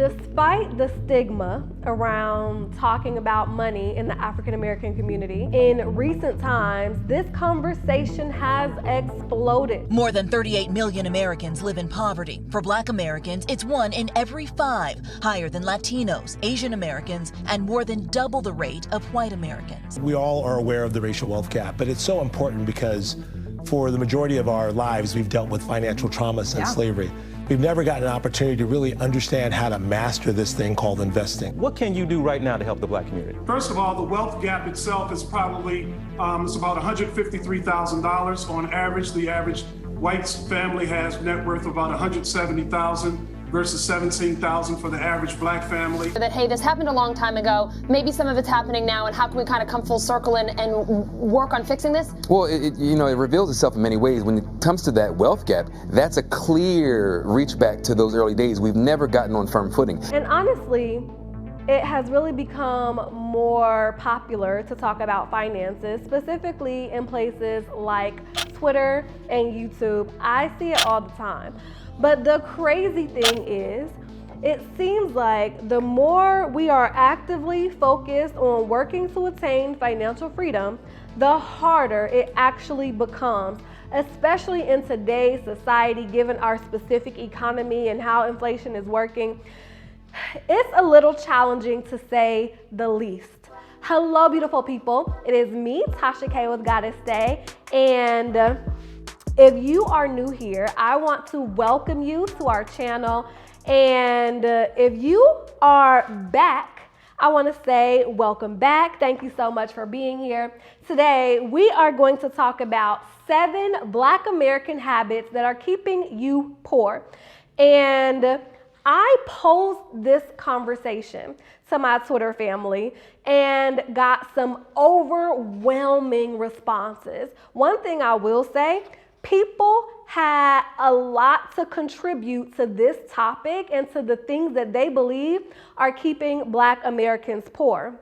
Despite the stigma around talking about money in the African American community, in recent times, this conversation has exploded. More than 38 million Americans live in poverty. For Black Americans, it's 1 in every 5, higher than Latinos, Asian Americans, and more than double the rate of white Americans. We all are aware of the racial wealth gap, but it's so important because for the majority of our lives, we've dealt with financial trauma since slavery. We've never gotten an opportunity to really understand how to master this thing called investing. What can you do right now to help the Black community? First of all, the wealth gap itself is probably, it's about $153,000 on average. The average white family has net worth of about $170,000 versus $17,000 for the average Black family. That, hey, this happened a long time ago, maybe some of it's happening now, and how can we kind of come full circle and work on fixing this? Well, it reveals itself in many ways. When it comes to that wealth gap, that's a clear reach back to those early days. We've never gotten on firm footing. And honestly, it has really become more popular to talk about finances, specifically in places like Twitter and YouTube. I see it all the time. But the crazy thing is, it seems like the more we are actively focused on working to attain financial freedom, the harder it actually becomes, especially in today's society, given our specific economy and how inflation is working. It's a little challenging to say the least. Hello, beautiful people. It is me, Tasha K with Goddess Day, and if you are new here, I want to welcome you to our channel. And if you are back, I want to say welcome back. Thank you so much for being here. Today, we are going to talk about 7 Black American habits that are keeping you poor. And I posed this conversation to my Twitter family and got some overwhelming responses. One thing I will say, people had a lot to contribute to this topic and to the things that they believe are keeping Black Americans poor.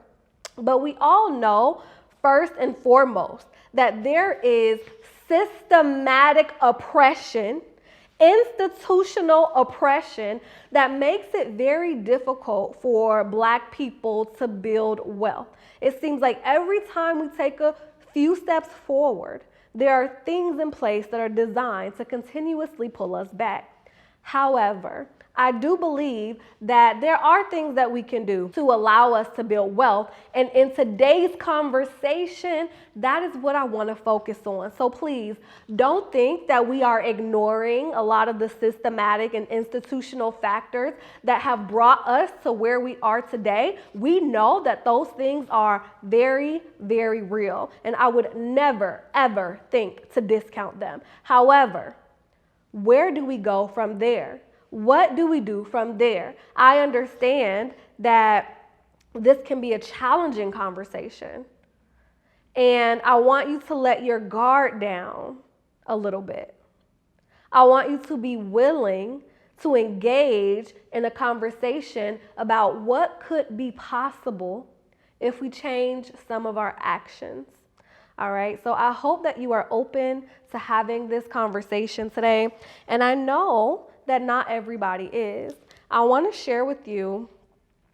But we all know, first and foremost, that there is systematic oppression, institutional oppression that makes it very difficult for Black people to build wealth. It seems like every time we take a few steps forward, there are things in place that are designed to continuously pull us back. However, I do believe that there are things that we can do to allow us to build wealth. And in today's conversation, that is what I want to focus on. So please don't think that we are ignoring a lot of the systematic and institutional factors that have brought us to where we are today. We know that those things are very, very real. And I would never, ever think to discount them. However, where do we go from there? What do we do from there? I understand that this can be a challenging conversation, and I want you to let your guard down a little bit. I want you to be willing to engage in a conversation about what could be possible if we change some of our actions. All right, so I hope that you are open to having this conversation today, and I know that not everybody is. I want to share with you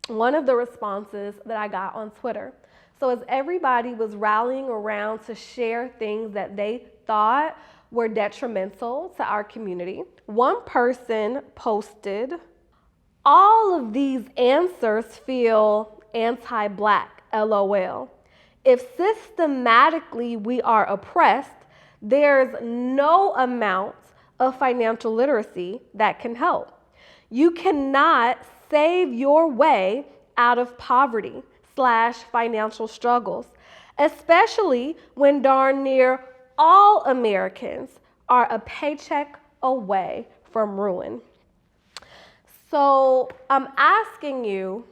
one of the responses that I got on Twitter. So as everybody was rallying around to share things that they thought were detrimental to our community, one person posted, "All of these answers feel anti-Black, LOL. If systematically we are oppressed, there's no amount of financial literacy that can help. You cannot save your way out of poverty/financial struggles, especially when darn near all Americans are a paycheck away from ruin." So I'm asking you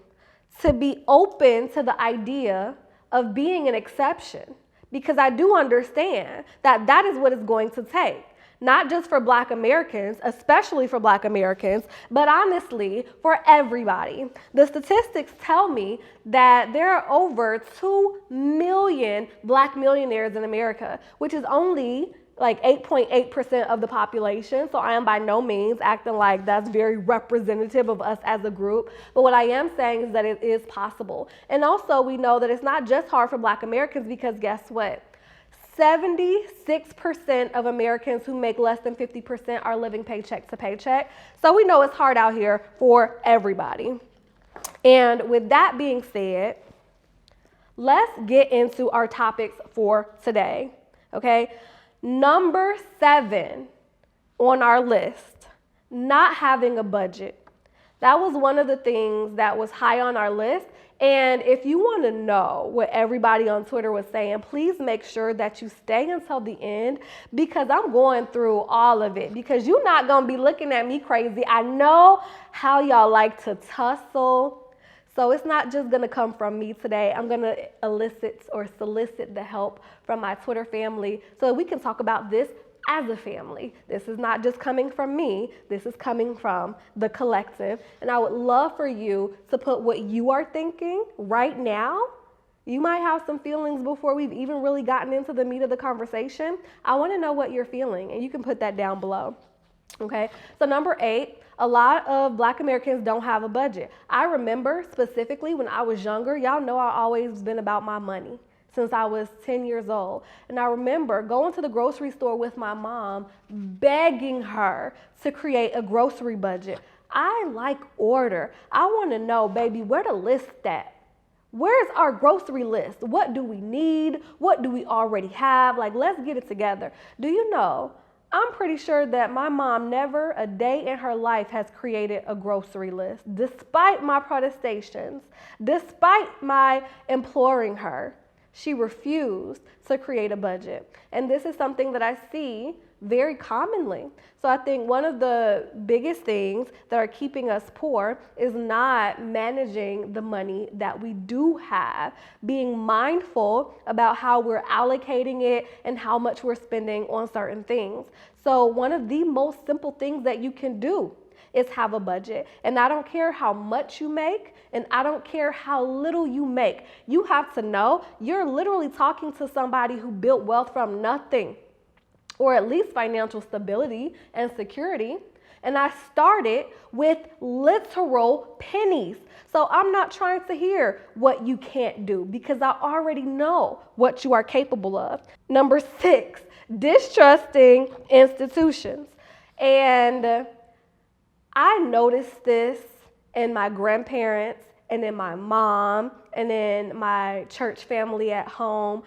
to be open to the idea of being an exception, because I do understand that that is what it's going to take. Not just for Black Americans, especially for Black Americans, but honestly, for everybody. The statistics tell me that there are over 2 million Black millionaires in America, which is only like 8.8% of the population. So I am by no means acting like that's very representative of us as a group. But what I am saying is that it is possible. And also we know that it's not just hard for Black Americans, because guess what? 76% of Americans who make less than 50% are living paycheck to paycheck. So we know it's hard out here for everybody. And with that being said, let's get into our topics for today, okay? Number 7 on our list, not having a budget. That was one of the things that was high on our list. And if you want to know what everybody on Twitter was saying, please make sure that you stay until the end, because I'm going through all of it, because you're not going to be looking at me crazy. I know how y'all like to tussle. So it's not just going to come from me today. I'm going to elicit or solicit the help from my Twitter family so that we can talk about this as a family. This is not just coming from me. This is coming from the collective. And I would love for you to put what you are thinking right now. You might have some feelings before we've even really gotten into the meat of the conversation. I want to know what you're feeling, and you can put that down below. Okay, so number 8, a lot of Black Americans don't have a budget. I remember specifically when I was younger, y'all know I've always been about my money since I was 10 years old. And I remember going to the grocery store with my mom, begging her to create a grocery budget. I like order. I want to know, baby, where to list that. Where's our grocery list? What do we need? What do we already have? Like, let's get it together. Do you know, I'm pretty sure that my mom never a day in her life has created a grocery list, despite my protestations, despite my imploring her. She refused to create a budget. And this is something that I see very commonly. So I think one of the biggest things that are keeping us poor is not managing the money that we do have, being mindful about how we're allocating it and how much we're spending on certain things. So one of the most simple things that you can do is have a budget. And I don't care how much you make, and I don't care how little you make. You have to know you're literally talking to somebody who built wealth from nothing, or at least financial stability and security. And I started with literal pennies. So I'm not trying to hear what you can't do, because I already know what you are capable of. Number 6, distrusting institutions. And I noticed this in my grandparents and in my mom and in my church family at home.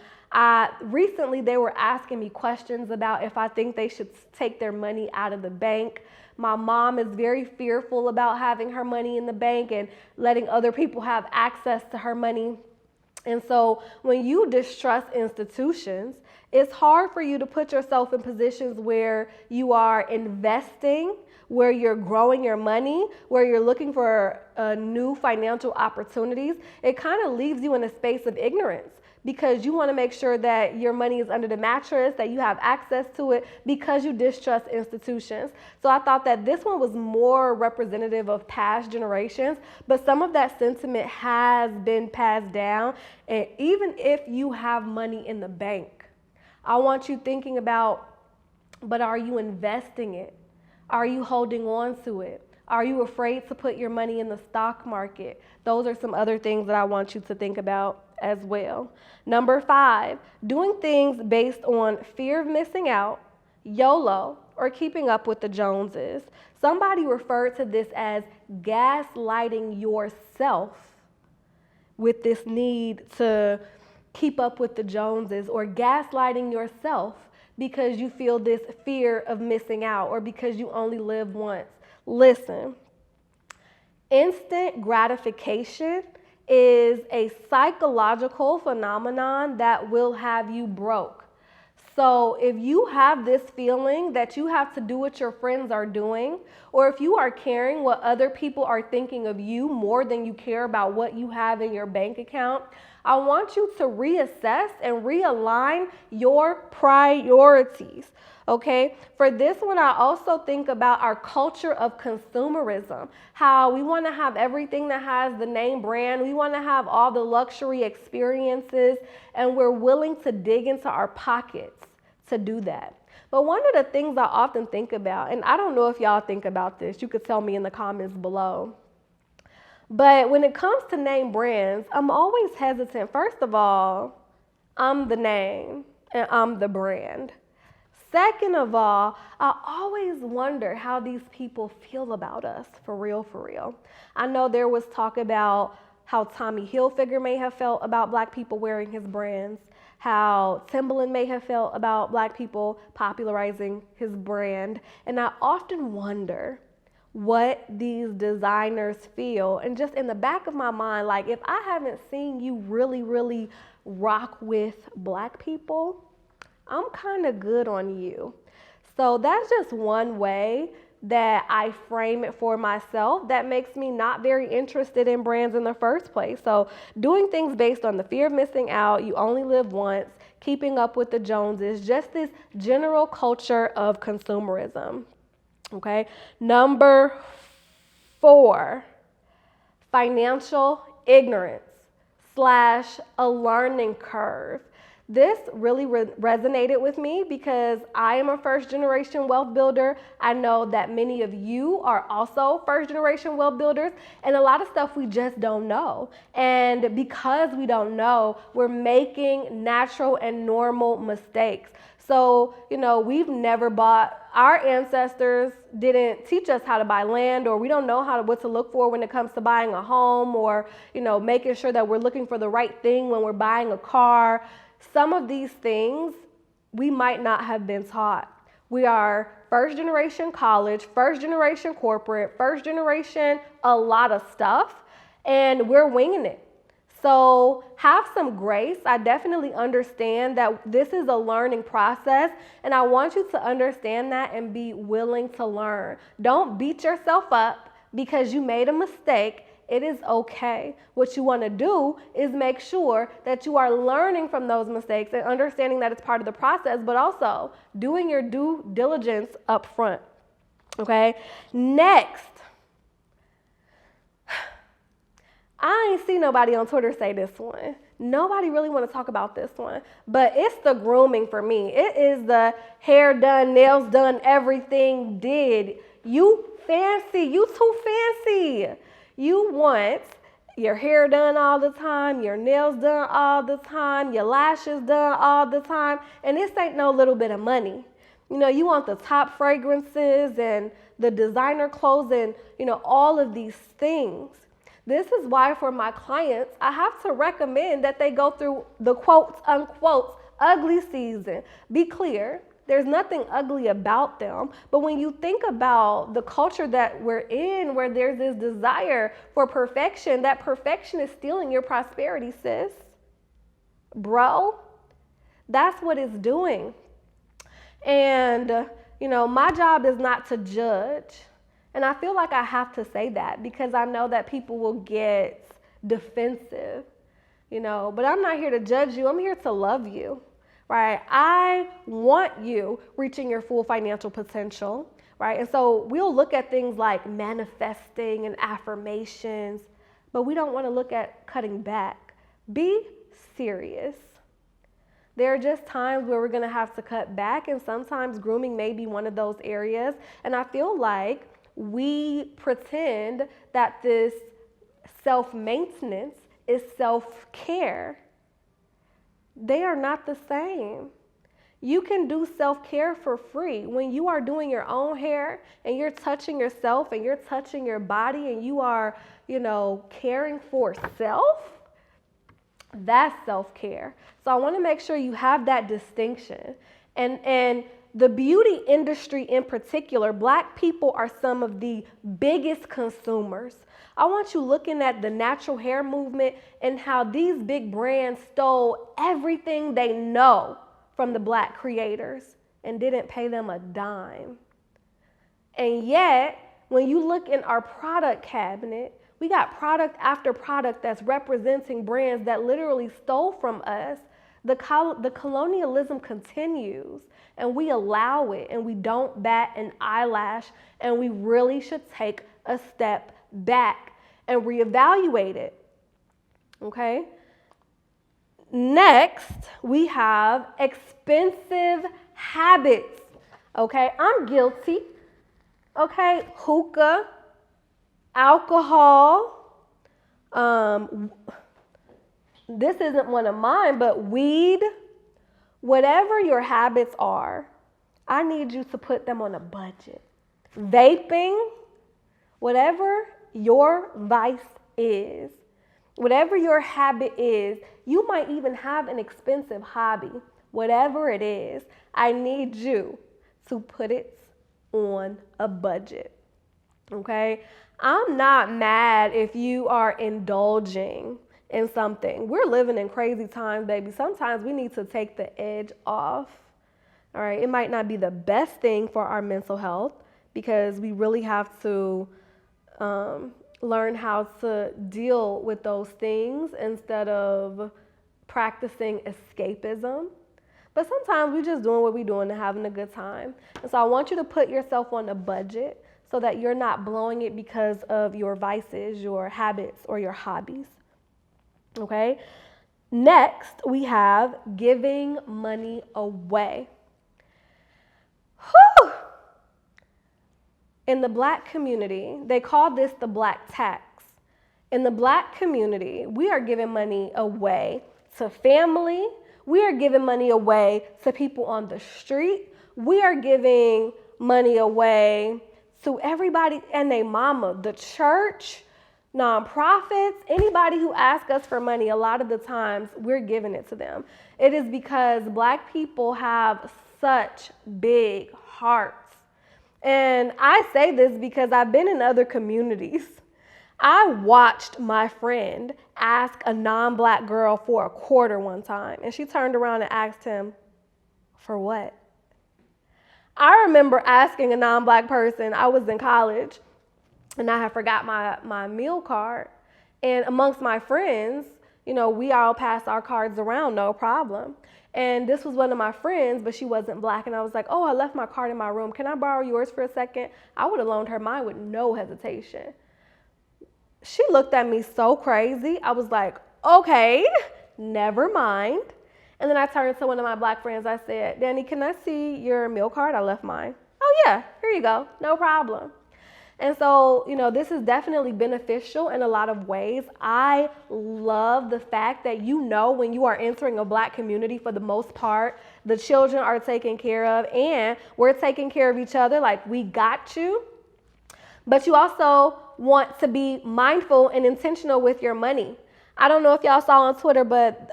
Recently, they were asking me questions about if I think they should take their money out of the bank. My mom is very fearful about having her money in the bank and letting other people have access to her money. And so when you distrust institutions, it's hard for you to put yourself in positions where you are investing, where you're growing your money, where you're looking for new financial opportunities. It kind of leaves you in a space of ignorance, because you want to make sure that your money is under the mattress, that you have access to it, because you distrust institutions. So I thought that this one was more representative of past generations, but some of that sentiment has been passed down. And even if you have money in the bank, I want you thinking about, but are you investing it? Are you holding on to it? Are you afraid to put your money in the stock market? Those are some other things that I want you to think about as well. Number 5, doing things based on fear of missing out, YOLO, or keeping up with the Joneses. Somebody referred to this as gaslighting yourself with this need to keep up with the Joneses, or gaslighting yourself because you feel this fear of missing out, or because you only live once. Listen, instant gratification is a psychological phenomenon that will have you broke. So if you have this feeling that you have to do what your friends are doing, or if you are caring what other people are thinking of you more than you care about what you have in your bank account, I want you to reassess and realign your priorities. Okay, for this one, I also think about our culture of consumerism, how we want to have everything that has the name brand. We want to have all the luxury experiences, and we're willing to dig into our pockets to do that. But one of the things I often think about, and I don't know if y'all think about this, you could tell me in the comments below. But when it comes to name brands, I'm always hesitant. First of all, I'm the name and I'm the brand. Second of all, I always wonder how these people feel about us, for real, for real. I know there was talk about how Tommy Hilfiger may have felt about Black people wearing his brands, how Timbaland may have felt about Black people popularizing his brand. And I often wonder what these designers feel. And just in the back of my mind, like, if I haven't seen you really, really rock with Black people, I'm kind of good on you. So that's just one way that I frame it for myself that makes me not very interested in brands in the first place. So doing things based on the fear of missing out, you only live once, keeping up with the Joneses, just this general culture of consumerism. Okay. Number 4, financial ignorance / a learning curve. This really resonated with me because I am a first generation wealth builder. I know that many of you are also first generation wealth builders, and a lot of stuff we just don't know. And because we don't know, we're making natural and normal mistakes. So, we've never bought, our ancestors didn't teach us how to buy land, or we don't know what to look for when it comes to buying a home, or, making sure that we're looking for the right thing when we're buying a car. Some of these things we might not have been taught. We are first generation college, first generation corporate, first generation a lot of stuff, and we're winging it. So have some grace. I definitely understand that this is a learning process, and I want you to understand that and be willing to learn. Don't beat yourself up because you made a mistake. It is okay. What you want to do is make sure that you are learning from those mistakes and understanding that it's part of the process, but also doing your due diligence up front. Okay? Next, I ain't see nobody on Twitter say this one. Nobody really want to talk about this one, but it's the grooming for me. It is the hair done, nails done, everything did. You fancy, you too fancy. You want your hair done all the time, your nails done all the time, your lashes done all the time, and this ain't no little bit of money. You want the top fragrances and the designer clothes and, all of these things. This is why for my clients, I have to recommend that they go through the quotes, unquote, ugly season. Be clear. There's nothing ugly about them. But when you think about the culture that we're in, where there's this desire for perfection, that perfection is stealing your prosperity, sis. Bro, that's what it's doing. And, my job is not to judge. And I feel like I have to say that because I know that people will get defensive, but I'm not here to judge you. I'm here to love you. Right? I want you reaching your full financial potential, right? And so we'll look at things like manifesting and affirmations, but we don't want to look at cutting back. Be serious. There are just times where we're going to have to cut back, and sometimes grooming may be one of those areas. And I feel like we pretend that this self-maintenance is self-care. They are not the same. You can do self-care for free. When you are doing your own hair and you're touching yourself and you're touching your body and you are, caring for self, that's self-care. So I want to make sure you have that distinction. And the beauty industry in particular, Black people are some of the biggest consumers. I want you looking at the natural hair movement and how these big brands stole everything they know from the Black creators and didn't pay them a dime. And yet, when you look in our product cabinet, we got product after product that's representing brands that literally stole from us. The colonialism continues, and we allow it, and we don't bat an eyelash, and we really should take a step back and reevaluate it. Okay? Next, we have expensive habits. Okay, I'm guilty. Okay, hookah, alcohol. This isn't one of mine, but weed. Whatever your habits are, I need you to put them on a budget. Vaping, whatever your vice is, whatever your habit is, you might even have an expensive hobby. Whatever it is, I need you to put it on a budget. Okay? I'm not mad if you are indulging in something. We're living in crazy times, baby. Sometimes we need to take the edge off. All right? It might not be the best thing for our mental health because we really have to learn how to deal with those things instead of practicing escapism. But sometimes we're just doing what we're doing and having a good time. And so I want you to put yourself on a budget so that you're not blowing it because of your vices, your habits, or your hobbies. Okay? Next, we have giving money away. Whew! In the Black community, they call this the Black tax. In the Black community, we are giving money away to family. We are giving money away to people on the street. We are giving money away to everybody and their mama, the church, nonprofits, anybody who asks us for money. A lot of the times we're giving it to them. It is because Black people have such big hearts. And I say this because I've been in other communities. I watched my friend ask a non-Black girl for a quarter one time, and she turned around and asked him, for what? I remember asking a non-Black person, I was in college, and I had forgot my meal card. And amongst my friends, you know, we all pass our cards around, no problem. And this was one of my friends, but she wasn't Black. And I was like, oh, I left my card in my room. Can I borrow yours for a second? I would have loaned her mine with no hesitation. She looked at me so crazy. I was like, okay, never mind. And then I turned to one of my Black friends. I said, Danny, can I see your meal card? I left mine. Oh yeah, here you go, no problem. And so, you know, this is definitely beneficial in a lot of ways. I love the fact that, you know, when you are entering a Black community, for the most part, the children are taken care of and we're taking care of each other. Like, we got you. But you also want to be mindful and intentional with your money. I don't know if y'all saw on Twitter, but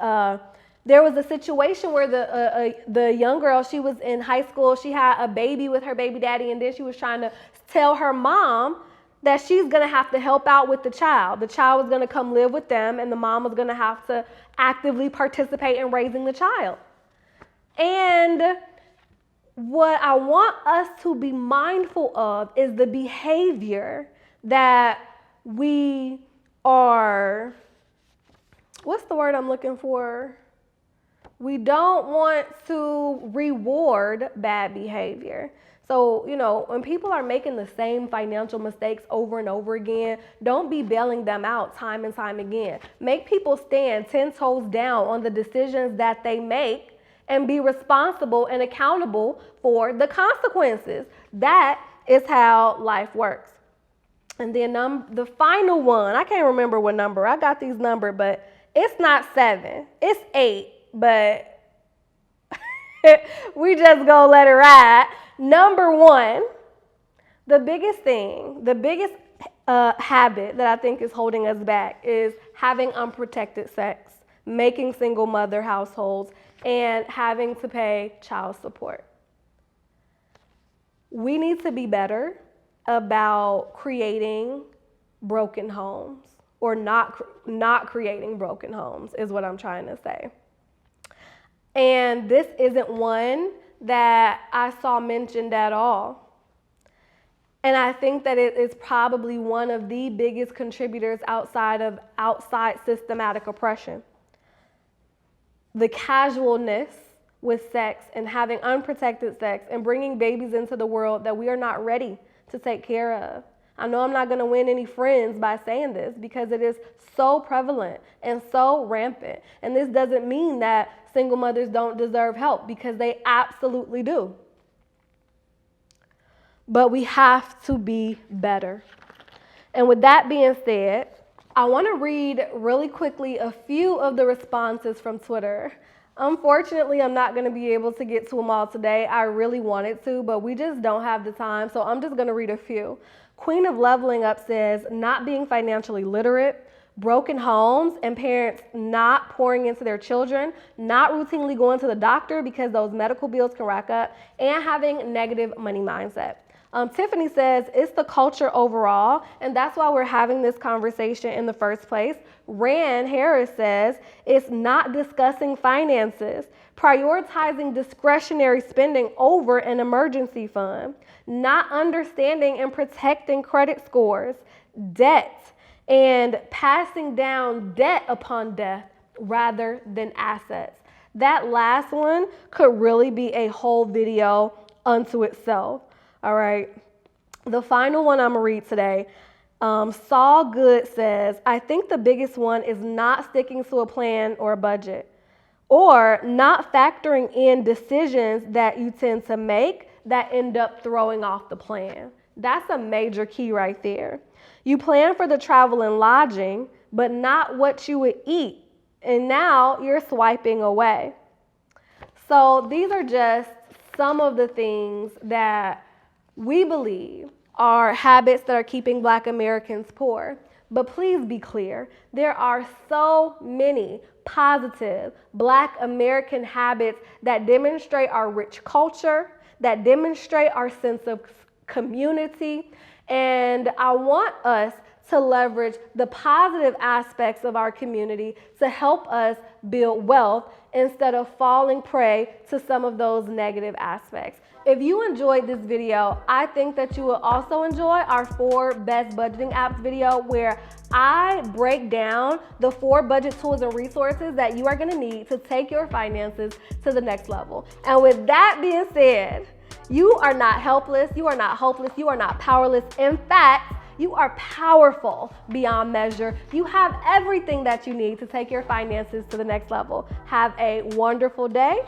there was a situation where the young girl, she was in high school, she had a baby with her baby daddy, and then she was trying to tell her mom that she's gonna have to help out with the child. The child was gonna come live with them, and the mom was gonna have to actively participate in raising the child. And what I want us to be mindful of is the behavior that we are, what's the word I'm looking for? We don't want to reward bad behavior. So, you know, when people are making the same financial mistakes over and over again, don't be bailing them out time and time again. Make people stand 10 toes down on the decisions that they make and be responsible and accountable for the consequences. That is how life works. And then the final one, I can't remember what number. I got these numbered, but it's not 7, it's 8. But we just gonna let it ride. Number 1, the biggest thing, the biggest habit that I think is holding us back is having unprotected sex, making single mother households, and having to pay child support. We need to be better about creating broken homes, or not creating broken homes is what I'm trying to say. And this isn't one that I saw mentioned at all. And I think that it is probably one of the biggest contributors outside systematic oppression. The casualness with sex and having unprotected sex and bringing babies into the world that we are not ready to take care of. I know I'm not going to win any friends by saying this because it is so prevalent and so rampant. And this doesn't mean that single mothers don't deserve help, because they absolutely do. but we have to be better. And with that being said, I want to read really quickly a few of the responses from Twitter. Unfortunately, I'm not going to be able to get to them all today. I really wanted to, but we just don't have the time, so I'm just going to read a few. Queen of Leveling Up says, not being financially literate, broken homes and parents not pouring into their children, not routinely going to the doctor because those medical bills can rack up, and having negative money mindset. Tiffany says it's the culture overall, and that's why we're having this conversation in the first place. Rand Harris says it's not discussing finances, prioritizing discretionary spending over an emergency fund, not understanding and protecting credit scores, debt, and passing down debt upon death rather than assets. That last one could really be a whole video unto itself. All right, the final one I'm gonna read today. Saul Good says, I think the biggest one is not sticking to a plan or a budget, or not factoring in decisions that you tend to make that end up throwing off the plan. That's a major key right there. You plan for the travel and lodging, but not what you would eat, and now you're swiping away. So these are just some of the things that we believe are habits that are keeping Black Americans poor. But please be clear, there are so many positive Black American habits that demonstrate our rich culture, that demonstrate our sense of community. And I want us to leverage the positive aspects of our community to help us build wealth instead of falling prey to some of those negative aspects. If you enjoyed this video, I think that you will also enjoy our 4 best budgeting apps video, where I break down the 4 budget tools and resources that you are gonna need to take your finances to the next level. And with that being said, you are not helpless, you are not hopeless, you are not powerless. In fact, you are powerful beyond measure. You have everything that you need to take your finances to the next level. Have a wonderful day.